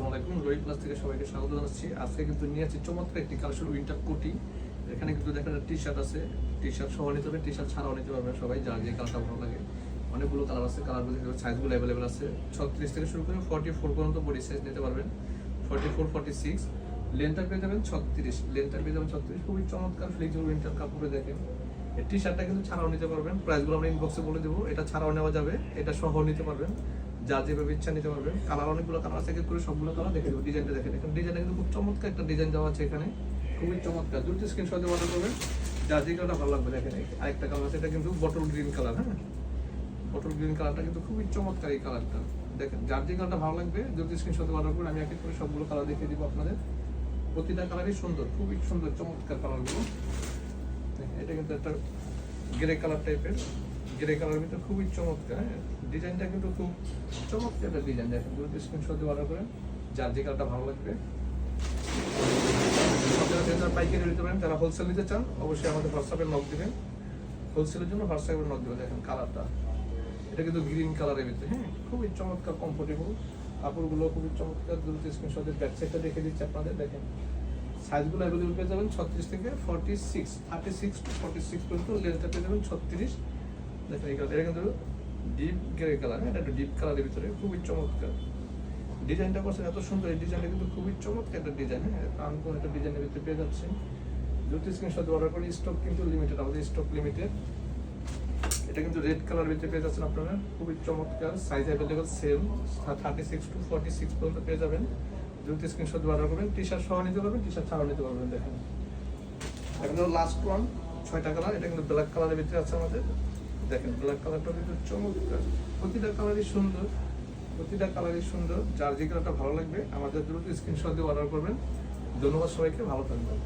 আসসালামু আলাইকুম, রোহিত প্লাস থেকে সবাইকে স্বাগত জানাচ্ছি। আজকে কিন্তু নিয়ে আছি চমৎকার একটি কালেকশন, উইন্টার কোটি। এখানে কিন্তু দেখেন টি শার্ট আছে, টি শার্ট সহ নিতে পারবেন, টি শার্ট ছাড়াও নিতে পারবেন সবাই, যার যে কালারটা ভালো লাগে। অনেকগুলো কালার আছে, কালারগুলো সাইজগুলো অ্যাভেলেবেল আছে। 36 থেকে শুরু করে 44 পর্যন্ত বডি সাইজ নিতে পারবেন। 44, 46 লেন্থটা পেয়ে যাবেন 36, লেন্থটা পেয়ে যাবেন 36। খুবই চমৎকার ফ্লেক্সিবল উইন্টার কাপড়ে দেখেন। এই টি শার্টটা কিন্তু ছাড়াও নিতে পারবেন, প্রাইসগুলো আমরা ইনবক্সে বলে দেবো। এটা ছাড়াও নেওয়া যাবে, এটা সহ নিতে পারবেন, যা যেভাবে ইচ্ছা নিতে পারবেন। কালার অনেকগুলো কালার আছে, করে সবগুলো কালার দেখে দেবো। ডিজাইনটা দেখেন, এখন ডিজাইনটা কিন্তু খুব চমৎকার একটা ডিজাইন দেওয়া আছে এখানে, খুবই চমৎকার। দুটো স্ক্রিনশট দিয়ে অর্ডার করবেন, যা যে কালারটা ভালো লাগবে। দেখেন আরেকটা কালার আছে, এটা কিন্তু বটল গ্রিন কালার। হ্যাঁ, বটল গ্রিন কালারটা কিন্তু খুবই চমৎকার এই কালারটা। দেখেন যার যে কালারটা ভালো লাগবে দুটো স্ক্রিনশট দিয়ে অর্ডার করুন। আমি এক এক করে সবগুলো কালার দেখিয়ে দিব আপনাদের। প্রতিটা কালারই সুন্দর, খুবই সুন্দর চমৎকার কালারগুলো। এটা কিন্তু একটা গ্রে কালার টাইপের, গ্রে কালারের ভিতরে খুবই চমৎকার। ডিজাইনটা কিন্তু খুব চমৎকার একটা ডিজাইন। দেখেন দুটো স্ক্রিনশট দিয়ে অর্ডার করেন, যার যে কালারটা ভালো লাগবে। আপনারা পাইকারি নিতে পারেন, যারা হোলসেল নিতে চান অবশ্যই আমাদের হোয়াটসঅ্যাপে নক দিবেন। হোলসেলের জন্য হোয়াটসঅ্যাপে নক দেবেন। দেখেন কালারটা, এটা কিন্তু গ্রিন কালারের ভিতরে। হ্যাঁ, খুবই চমৎকার, কমফোর্টেবল, কাপড়গুলো খুবই চমৎকার। দুটো স্ক্রিনশটের ব্যাক সাইডটা দেখে দিচ্ছি আপনাদের। দেখেন সাইজগুলো অ্যাভেলেবল পেয়ে যাবেন 36 থেকে 46, 36 টু 46 পর্যন্ত। লেন্থটা পেয়ে যাবেন 36। দেখেন এই কালার, এটা কিন্তু ডিপ গ্রে কালার। এটা একটু ডিপ কালারের ভিতরে, খুবই চমৎকার। ডিজাইনটা করছেন এত সুন্দর, এই ডিজাইনটা কিন্তু খুবই চমৎকার একটা ডিজাইন। হ্যাঁ, প্রাণপণ একটা ডিজাইনের ভিতরে পেয়ে যাচ্ছে। দুটো স্ক্রিনশট অর্ডার করি, স্টক কিন্তু লিমিটেড, আমাদের স্টক লিমিটেড। এটা কিন্তু রেড কালার ভিতরে পেয়ে যাচ্ছেন আপনারা, খুবই চমৎকার। সাইজ অ্যাভেলেবল সেম, 36 টু 46 পর্যন্ত পেয়ে যাবেন। দুটো স্ক্রিনশট অর্ডার করবেন, টি শার্ট সহ নিতে পারবেন, টি শার্ট ছাড়াও নিতে পারবেন। দেখেন একদম লাস্ট ওয়ান, 6টা কালার। এটা কিন্তু ব্ল্যাক কালারের ভিতরে আছে আমাদের। দেখেন ব্ল্যাক কালারটা কিন্তু চমৎকার, প্রতিটা কালারই সুন্দর, প্রতিটা কালারই সুন্দর। যার যে কালারটা ভালো লাগবে আমাদের দ্রুত স্ক্রিনশট দিয়ে অর্ডার করবেন। ধন্যবাদ সবাইকে, ভালো থাকবেন।